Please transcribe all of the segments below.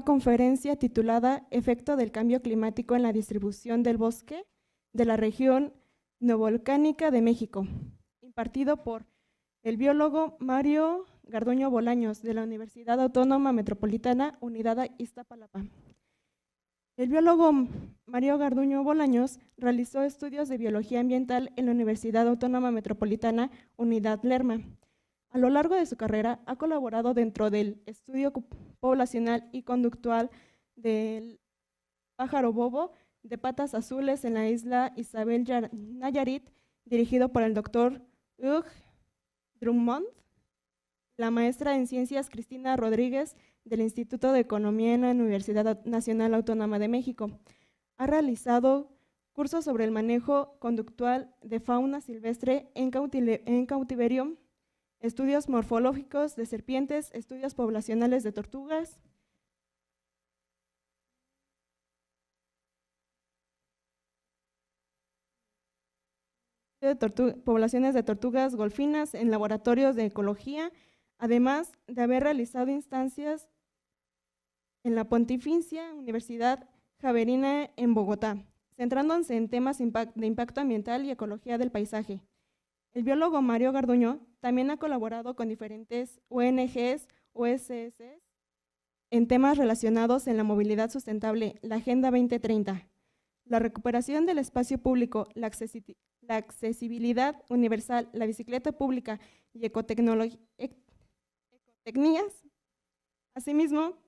conferencia titulada Efecto del cambio climático en la distribución del bosque de la región neovolcánica de México, impartido por el biólogo Mario Garduño Bolaños, de la Universidad Autónoma Metropolitana, Unidad Iztapalapa. El biólogo Mario Garduño Bolaños realizó estudios de biología ambiental en la Universidad Autónoma Metropolitana, Unidad Lerma. A lo largo de su carrera ha colaborado dentro del estudio poblacional y conductual del pájaro bobo de patas azules en la isla Isabel Nayarit, dirigido por el doctor Hugh Drummond, la maestra en ciencias Cristina Rodríguez del Instituto de Economía en la Universidad Nacional Autónoma de México. Ha realizado cursos sobre el manejo conductual de fauna silvestre en cautiverio, estudios morfológicos de serpientes, estudios poblacionales de tortugas, poblaciones de tortugas golfinas en laboratorios de ecología, además de haber realizado instancias en la Pontificia Universidad Javeriana en Bogotá, centrándose en temas de impacto ambiental y ecología del paisaje. El biólogo Mario Garduño también ha colaborado con diferentes ONGs, OSS, en temas relacionados en la movilidad sustentable, la Agenda 2030, la recuperación del espacio público, la accesibilidad universal, la bicicleta pública y ecotecnías. Asimismo,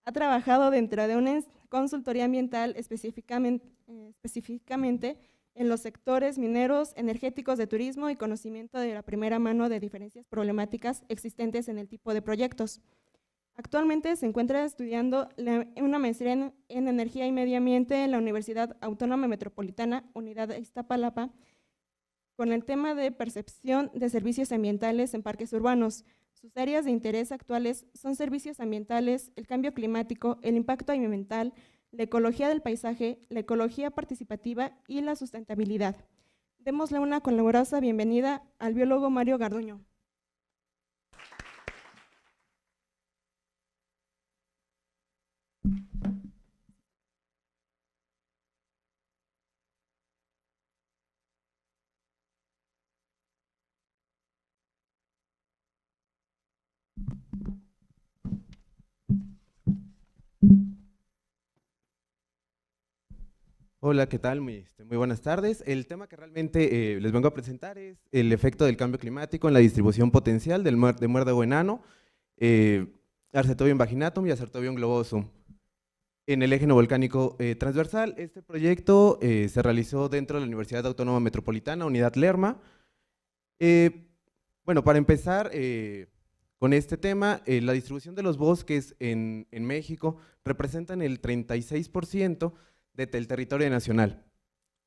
ha trabajado dentro de una consultoría ambiental específicamente en los sectores mineros, energéticos, de turismo y conocimiento de la primera mano de diferentes problemáticas existentes en el tipo de proyectos. Actualmente se encuentra estudiando una maestría en Energía y Medio Ambiente en la Universidad Autónoma Metropolitana, Unidad Iztapalapa, con el tema de percepción de servicios ambientales en parques urbanos. Sus áreas de interés actuales son servicios ambientales, el cambio climático, el impacto ambiental, la ecología del paisaje, la ecología participativa y la sustentabilidad. Démosle una calurosa bienvenida al biólogo Mario Garduño. Hola, ¿qué tal? Muy buenas tardes. El tema que realmente les vengo a presentar es el efecto del cambio climático en la distribución potencial de muérdago enano, Arcetobium vaginatum y Acertobium globosum, en el eje neovolcánico transversal. Este proyecto se realizó dentro de la Universidad Autónoma Metropolitana, Unidad Lerma. Bueno, para empezar con este tema, la distribución de los bosques en México representan el 36% del territorio nacional.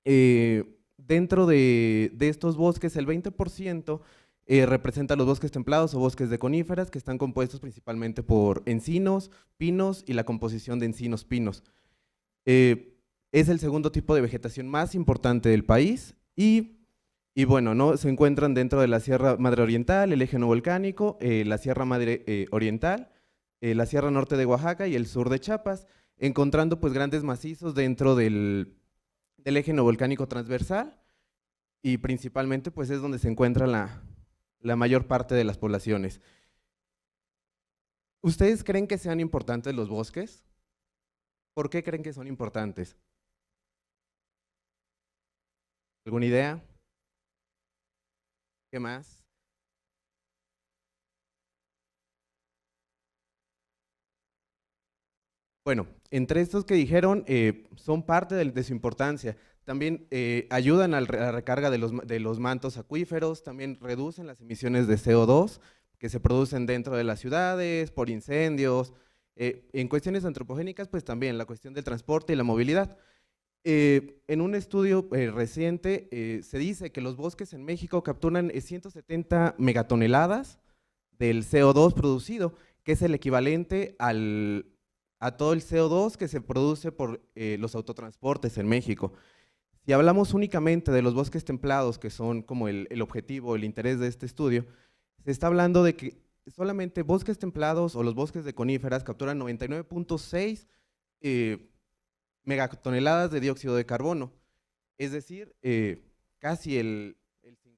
Dentro de estos bosques, el 20% representa los bosques templados o bosques de coníferas, que están compuestos principalmente por encinos, pinos y la composición de encinos pinos. Es el segundo tipo de vegetación más importante del país y bueno, ¿no? Se encuentran dentro de la Sierra Madre Oriental, el eje neovolcánico, la Sierra Madre Oriental, la Sierra Norte de Oaxaca y el sur de Chiapas, encontrando pues grandes macizos dentro del eje neovolcánico transversal, y principalmente pues es donde se encuentra la mayor parte de las poblaciones. ¿Ustedes creen que sean importantes los bosques? ¿Por qué creen que son importantes? ¿Alguna idea? ¿Qué más? Bueno, entre estos que dijeron, son parte de su importancia. También ayudan a la recarga de los mantos acuíferos, también reducen las emisiones de CO2 que se producen dentro de las ciudades, por incendios. En cuestiones antropogénicas, pues también la cuestión del transporte y la movilidad. En un estudio reciente se dice que los bosques en México capturan 170 megatoneladas del CO2 producido, que es el equivalente a todo el CO2 que se produce por los autotransportes en México. Si hablamos únicamente de los bosques templados, que son como el objetivo, el interés de este estudio, se está hablando de que solamente bosques templados o los bosques de coníferas capturan 99.6 megatoneladas de dióxido de carbono, es decir, casi el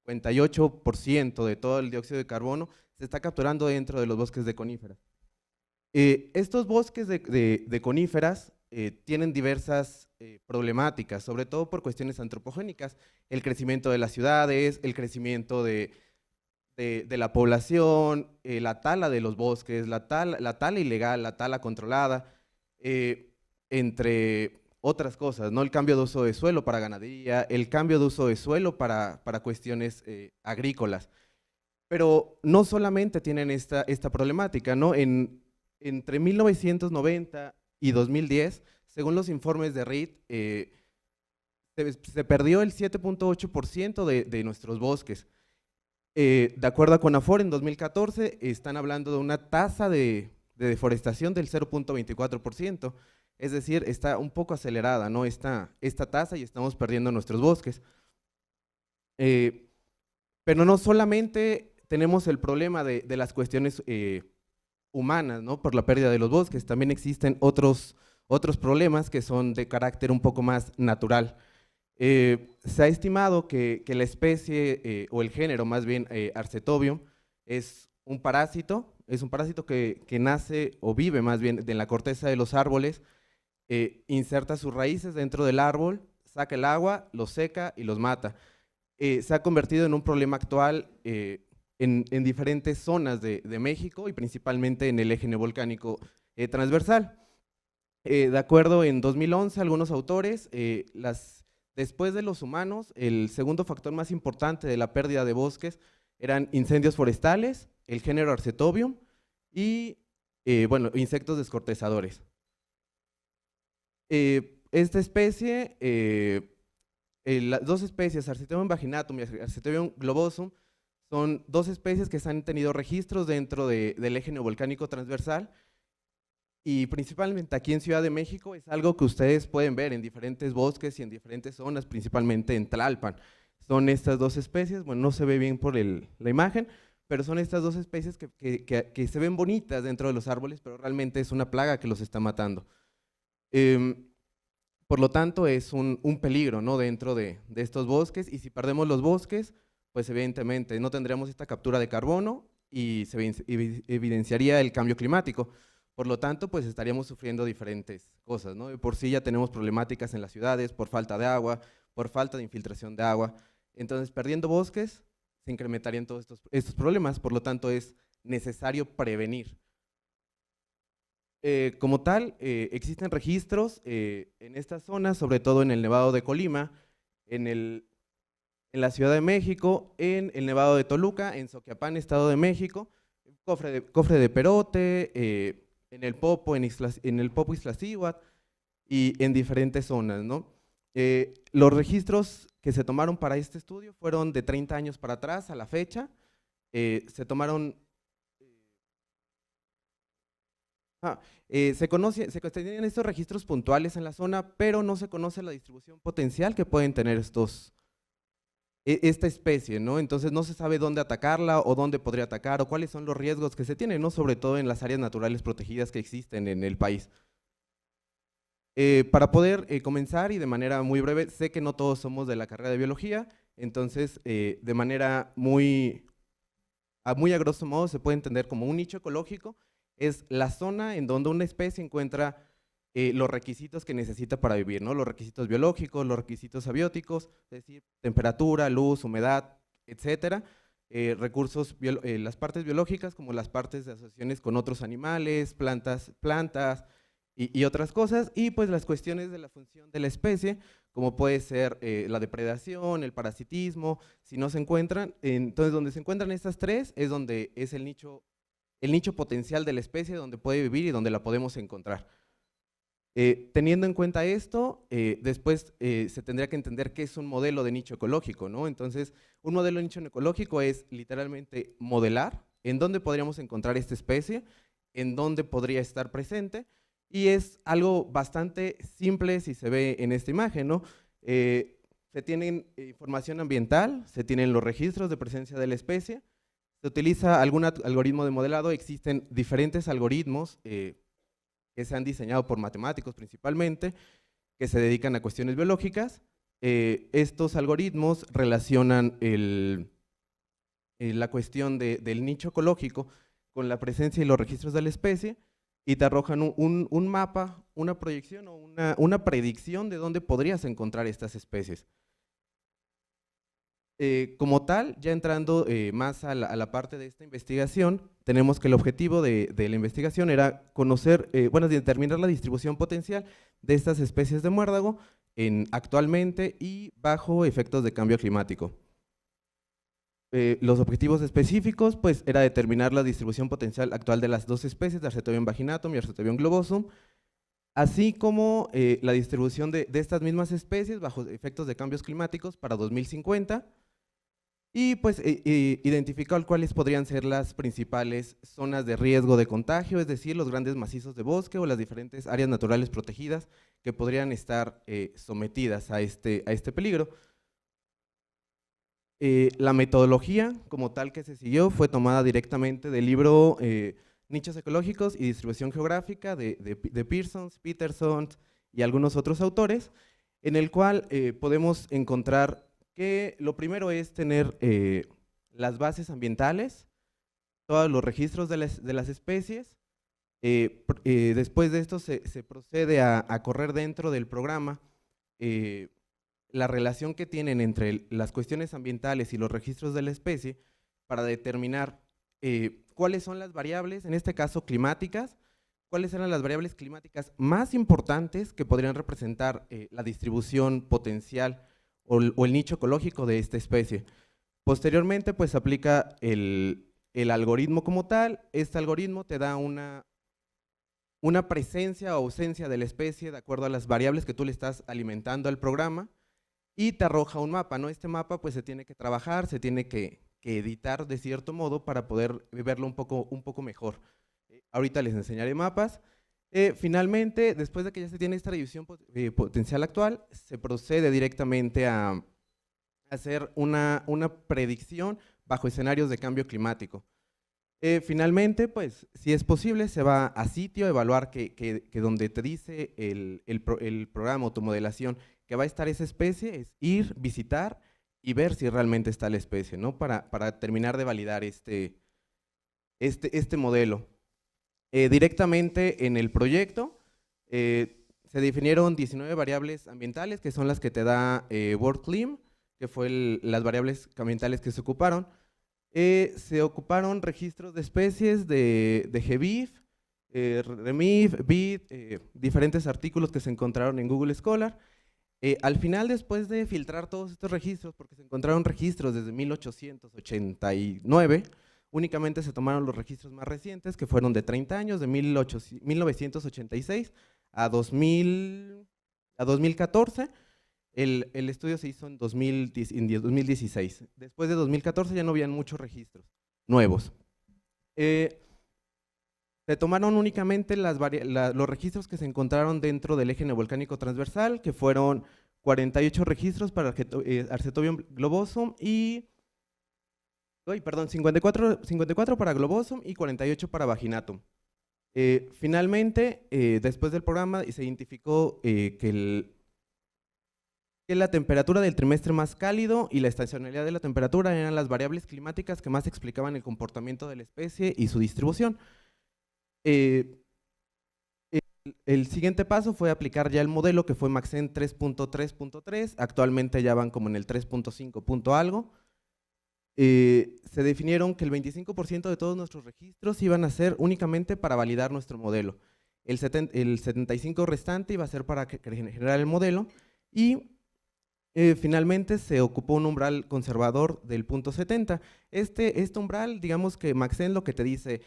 58% de todo el dióxido de carbono se está capturando dentro de los bosques de coníferas. Estos bosques de coníferas tienen diversas problemáticas, sobre todo por cuestiones antropogénicas, el crecimiento de las ciudades, el crecimiento de la población, la tala de los bosques, la tala ilegal, la tala controlada, entre otras cosas, ¿no? El cambio de uso de suelo para ganadería, el cambio de uso de suelo para cuestiones agrícolas. Pero no solamente tienen esta problemática, ¿no? Entre 1990 y 2010, según los informes de RIT, se perdió el 7.8% de nuestros bosques. De acuerdo a CONAFOR, en 2014 están hablando de una tasa de deforestación del 0.24%, es decir, está un poco acelerada, ¿no? esta tasa, y estamos perdiendo nuestros bosques. Pero no solamente tenemos el problema de las cuestiones humanas, ¿no? Por la pérdida de los bosques, también existen otros problemas que son de carácter un poco más natural. Se ha estimado que la especie, o el género más bien, Arcetobium, es un parásito que nace o vive más bien en la corteza de los árboles, inserta sus raíces dentro del árbol, saca el agua, los seca y los mata. Se ha convertido en un problema actual en diferentes zonas de México y principalmente en el eje neovolcánico transversal. De acuerdo, en 2011, algunos autores, después de los humanos, el segundo factor más importante de la pérdida de bosques eran incendios forestales, el género Arcetobium y, bueno, insectos descortezadores. Esta especie, las dos especies, Arcetobium vaginatum y Arcetobium globosum, son dos especies que se han tenido registros dentro del eje neovolcánico transversal, y principalmente aquí en Ciudad de México es algo que ustedes pueden ver en diferentes bosques y en diferentes zonas, principalmente en Tlalpan. Son estas dos especies, bueno, no se ve bien por la imagen, pero son estas dos especies que se ven bonitas dentro de los árboles, pero realmente es una plaga que los está matando. Por lo tanto, es un peligro, ¿no? Dentro de estos bosques, y si perdemos los bosques, pues evidentemente no tendremos esta captura de carbono y se evidenciaría el cambio climático. Por lo tanto, pues estaríamos sufriendo diferentes cosas, ¿no? De por sí ya tenemos problemáticas en las ciudades por falta de agua, por falta de infiltración de agua. Entonces, perdiendo bosques, se incrementarían todos estos problemas, por lo tanto es necesario prevenir. Como tal, existen registros en estas zonas, sobre todo en el Nevado de Colima, en la Ciudad de México, en el Nevado de Toluca, en Soquiapán, Estado de México, Cofre de Perote, en el Popo Iztaccíhuatl y en diferentes zonas, ¿no? Los registros que se tomaron para este estudio fueron de 30 años para atrás a la fecha. Se tenían estos registros puntuales en la zona, pero no se conoce la distribución potencial que pueden tener esta especie, ¿no? Entonces no se sabe dónde atacarla o dónde podría atacar o cuáles son los riesgos que se tienen, ¿no? Sobre todo en las áreas naturales protegidas que existen en el país. Para poder comenzar, y de manera muy breve, sé que no todos somos de la carrera de biología, entonces de manera a grosso modo se puede entender como un nicho ecológico, es la zona en donde una especie encuentra los requisitos que necesita para vivir, ¿no? Los requisitos biológicos, los requisitos abióticos, es decir, temperatura, luz, humedad, etcétera, recursos, las partes biológicas como las partes de asociaciones con otros animales, plantas y otras cosas, y pues las cuestiones de la función de la especie, como puede ser la depredación, el parasitismo. Si no se encuentran, entonces donde se encuentran estas tres es donde es el nicho potencial de la especie, donde puede vivir y donde la podemos encontrar. Teniendo en cuenta esto, después se tendría que entender qué es un modelo de nicho ecológico, ¿no? Entonces, un modelo de nicho ecológico es literalmente modelar en dónde podríamos encontrar esta especie, en dónde podría estar presente, y es algo bastante simple si se ve en esta imagen, ¿no? Se tienen información ambiental, se tienen los registros de presencia de la especie, Se utiliza algún algoritmo de modelado, existen diferentes algoritmos que se han diseñado por matemáticos principalmente, que se dedican a cuestiones biológicas. Estos algoritmos relacionan la cuestión del nicho ecológico con la presencia y los registros de la especie y te arrojan un mapa, una proyección o una predicción de dónde podrías encontrar estas especies. Como tal, ya entrando más a la parte de esta investigación, tenemos que el objetivo de la investigación era conocer, determinar la distribución potencial de estas especies de muérdago actualmente y bajo efectos de cambio climático. Los objetivos específicos, pues, era determinar la distribución potencial actual de las dos especies, de Arcetobium vaginatum y Arcetobium globosum, así como la distribución de estas mismas especies bajo efectos de cambios climáticos para 2050, y pues identificar cuáles podrían ser las principales zonas de riesgo de contagio, es decir, los grandes macizos de bosque o las diferentes áreas naturales protegidas que podrían estar sometidas a este peligro. La metodología como tal que se siguió fue tomada directamente del libro Nichos ecológicos y distribución geográfica de Peterson y algunos otros autores, en el cual podemos encontrar que lo primero es tener las bases ambientales, todos los registros de las especies. Después de esto se procede a correr dentro del programa la relación que tienen entre las cuestiones ambientales y los registros de la especie para determinar cuáles son las variables, en este caso climáticas, cuáles eran las variables climáticas más importantes que podrían representar la distribución potencial o el nicho ecológico de esta especie. Posteriormente, pues se aplica el algoritmo como tal. Este algoritmo te da una presencia o ausencia de la especie de acuerdo a las variables que tú le estás alimentando al programa y te arroja un mapa, ¿no? Este mapa pues se tiene que trabajar, se tiene que editar de cierto modo para poder verlo un poco mejor. Ahorita les enseñaré mapas. Finalmente, después de que ya se tiene esta división potencial actual, se procede directamente a hacer una predicción bajo escenarios de cambio climático. Finalmente, pues, si es posible, se va a sitio a evaluar que donde te dice el programa o tu modelación que va a estar esa especie, es ir, visitar y ver si realmente está la especie, ¿no? Para terminar de validar este modelo. Directamente en el proyecto se definieron 19 variables ambientales, que son las que te da WorldClim, que fue las variables ambientales que se ocuparon. Se ocuparon registros de especies de GBIF, REMIF, BID, diferentes artículos que se encontraron en Google Scholar. Al final, después de filtrar todos estos registros, porque se encontraron registros desde 1889, únicamente se tomaron los registros más recientes, que fueron de 30 años, de 1986 a 2014. El estudio se hizo en 2016. Después de 2014 ya no habían muchos registros nuevos. Se tomaron únicamente los registros que se encontraron dentro del eje neovolcánico transversal, que fueron 48 registros para Arcetobium globosum y 54 para globosum y 48 para vaginatum. Finalmente, después del programa se identificó que la temperatura del trimestre más cálido y la estacionalidad de la temperatura eran las variables climáticas que más explicaban el comportamiento de la especie y su distribución. El siguiente paso fue aplicar ya el modelo que fue Maxent 3.3.3, actualmente ya van como en el 3.5 algo. Se definieron que el 25% de todos nuestros registros iban a ser únicamente para validar nuestro modelo. El 75% restante iba a ser para generar el modelo y finalmente se ocupó un umbral conservador del 0.70. Este umbral, digamos que Maxent lo que te dice,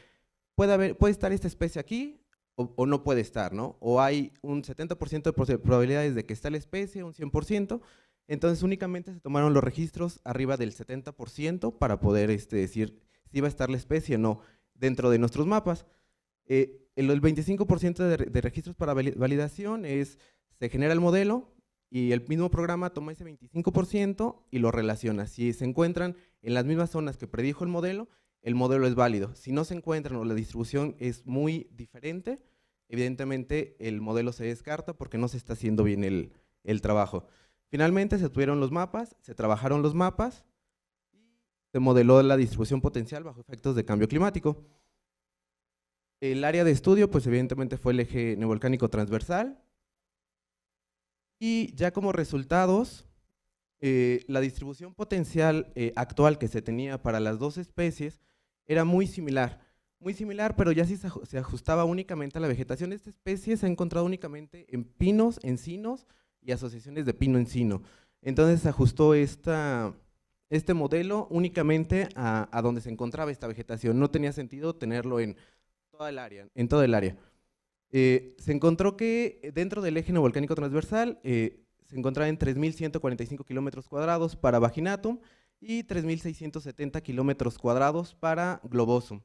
puede estar esta especie aquí o no puede estar, ¿no? O hay un 70% de probabilidades de que esté la especie, un 100%, entonces únicamente se tomaron los registros arriba del 70% para poder decir si va a estar la especie o no dentro de nuestros mapas. El 25% de registros para validación se genera el modelo y el mismo programa toma ese 25% y lo relaciona. Si se encuentran en las mismas zonas que predijo el modelo, el modelo es válido. Si no se encuentran o la distribución es muy diferente, evidentemente el modelo se descarta porque no se está haciendo bien el trabajo. Finalmente se tuvieron los mapas, se trabajaron los mapas y se modeló la distribución potencial bajo efectos de cambio climático. El área de estudio, pues evidentemente fue el eje neovolcánico transversal, y ya como resultados, la distribución potencial actual que se tenía para las dos especies era muy similar, pero ya sí se ajustaba únicamente a la vegetación. Esta especie se ha encontrado únicamente en pinos, encinos y asociaciones de pino-encino. Entonces se ajustó este modelo únicamente a donde se encontraba esta vegetación. No tenía sentido tenerlo en toda el área, se encontró que dentro del eje neovolcánico transversal se encontraba en 3.145 kilómetros cuadrados para Vaginatum y 3.670 kilómetros cuadrados para Globosum,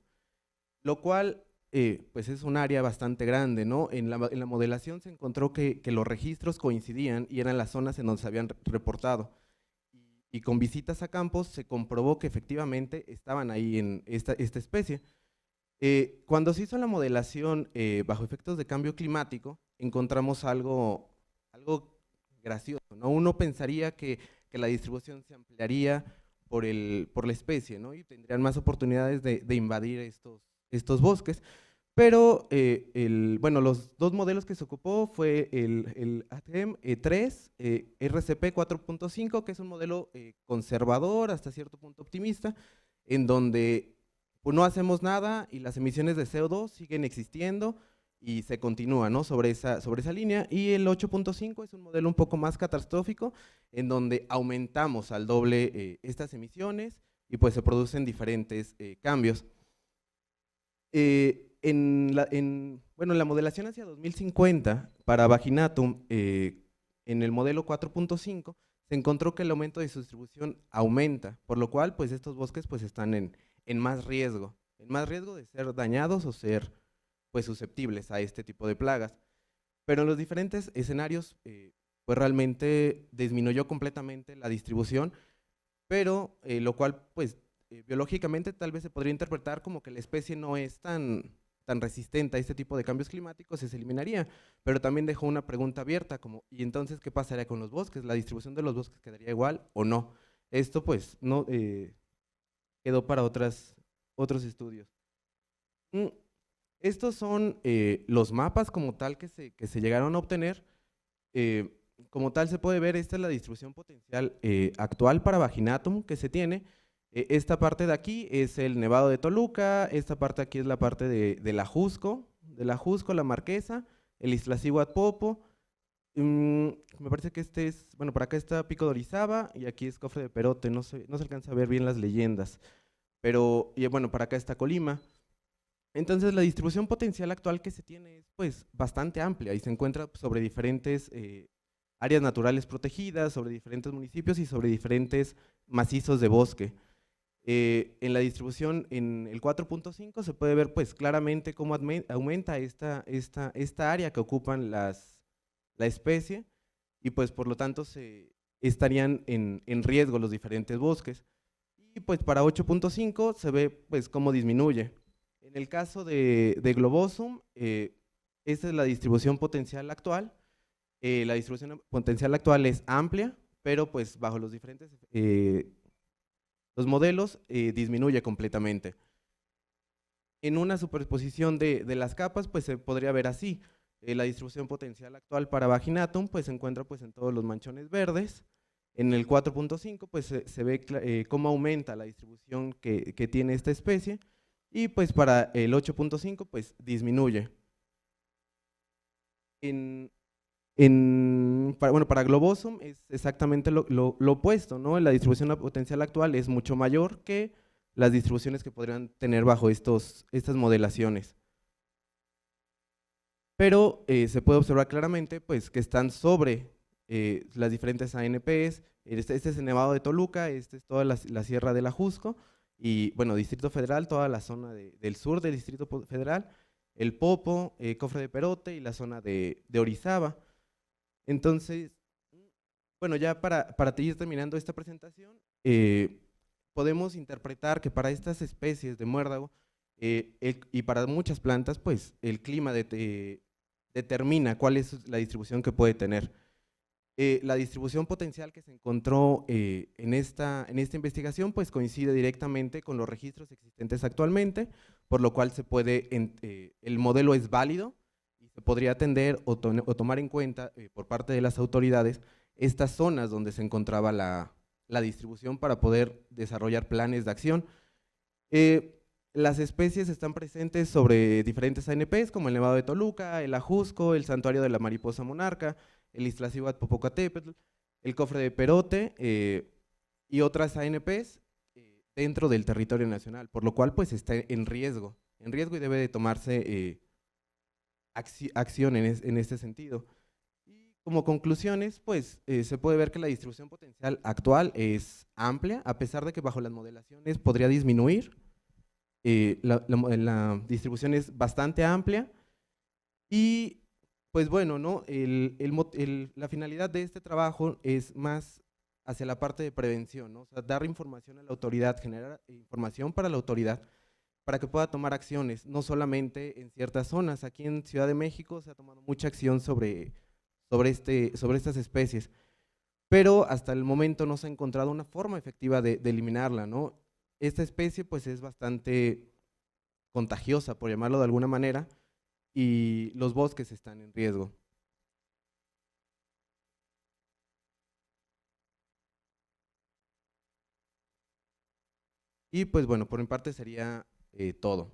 lo cual pues es un área bastante grande, ¿no? En la modelación se encontró que los registros coincidían y eran las zonas en donde se habían reportado. Y con visitas a campos se comprobó que efectivamente estaban ahí en esta especie. Cuando se hizo la modelación bajo efectos de cambio climático, encontramos algo gracioso, ¿no? Uno pensaría que la distribución se ampliaría por la especie, ¿no? Y tendrían más oportunidades de invadir estos bosques, pero bueno, los dos modelos que se ocupó fue el ATM 3, RCP 4.5, que es un modelo conservador, hasta cierto punto optimista, en donde pues no hacemos nada y las emisiones de CO2 siguen existiendo y se continúa, ¿no? sobre esa línea. Y el 8.5 es un modelo un poco más catastrófico, en donde aumentamos al doble estas emisiones y pues se producen diferentes cambios. Bueno, la modelación hacia 2050 para Vaginatum, en el modelo 4.5, se encontró que el aumento de su distribución aumenta, por lo cual pues estos bosques pues están en más riesgo de ser dañados o ser pues susceptibles a este tipo de plagas. Pero en los diferentes escenarios pues realmente disminuyó completamente la distribución, pero lo cual pues biológicamente tal vez se podría interpretar como que la especie no es tan resistente a este tipo de cambios climáticos y se eliminaría, pero también dejó una pregunta abierta como, ¿y entonces qué pasaría con los bosques? ¿La distribución de los bosques quedaría igual o no? Esto pues no quedó para otros estudios. Estos son los mapas como tal que se llegaron a obtener. Como tal se puede ver, esta es la distribución potencial actual para Vaginatum que se tiene. Esta parte de aquí es el Nevado de Toluca, esta parte aquí es la parte de la Jusco, la Marquesa, el Iztaccíhuatl-Popo. Me parece que este es, bueno, por acá está Pico de Orizaba y aquí es Cofre de Perote, no se alcanza a ver bien las leyendas, pero y bueno, para acá está Colima. Entonces la distribución potencial actual que se tiene es pues bastante amplia y se encuentra sobre diferentes áreas naturales protegidas, sobre diferentes municipios y sobre diferentes macizos de bosque. En la distribución en el 4.5 se puede ver pues claramente cómo aumenta esta área que ocupan la especie y pues por lo tanto estarían en riesgo los diferentes bosques. Y pues para 8.5 se ve pues cómo disminuye. En el caso de Globosum, esta es la distribución potencial actual. La distribución potencial actual es amplia, pero pues bajo los diferentes los modelos disminuye completamente. En una superposición de las capas, pues se podría ver así. La distribución potencial actual para Vaginatum pues se encuentra pues en todos los manchones verdes. En el 4.5 pues se ve cómo aumenta la distribución que tiene esta especie, y pues para el 8.5 pues disminuye. Para Globosum es exactamente lo opuesto, ¿no? La distribución potencial actual es mucho mayor que las distribuciones que podrían tener bajo estas modelaciones. Pero se puede observar claramente pues, que están sobre las diferentes ANPs. Este es el Nevado de Toluca, este es toda la Sierra de la Jusco, y bueno, Distrito Federal, toda la zona del sur del Distrito Federal, el Popo, Cofre de Perote y la zona de Orizaba. Entonces, bueno, ya para ir terminando esta presentación, podemos interpretar que para estas especies de muérdago y para muchas plantas, pues el clima determina cuál es la distribución que puede tener. La distribución potencial que se encontró en esta investigación pues coincide directamente con los registros existentes actualmente, por lo cual el modelo es válido y se podría atender o tomar en cuenta por parte de las autoridades estas zonas donde se encontraba la distribución para poder desarrollar planes de acción. Las especies están presentes sobre diferentes ANPs como el Nevado de Toluca, el Ajusco, el Santuario de la Mariposa Monarca, el Iztaccíhuatl-Popocatépetl, el Cofre de Perote y otras ANPs dentro del territorio nacional, por lo cual pues está en riesgo y debe de tomarse acción en este sentido. Y como conclusiones, pues se puede ver que la distribución potencial actual es amplia, a pesar de que bajo las modelaciones podría disminuir. La distribución es bastante amplia y pues bueno, ¿no? La finalidad de este trabajo es más hacia la parte de prevención, ¿no? O sea, dar información a la autoridad, generar información para la autoridad para que pueda tomar acciones, no solamente en ciertas zonas. Aquí en Ciudad de México se ha tomado mucha acción sobre estas especies, pero hasta el momento no se ha encontrado una forma efectiva de eliminarla, ¿no? Esta especie pues es bastante contagiosa, por llamarlo de alguna manera, y los bosques están en riesgo. Y pues bueno, por mi parte sería todo.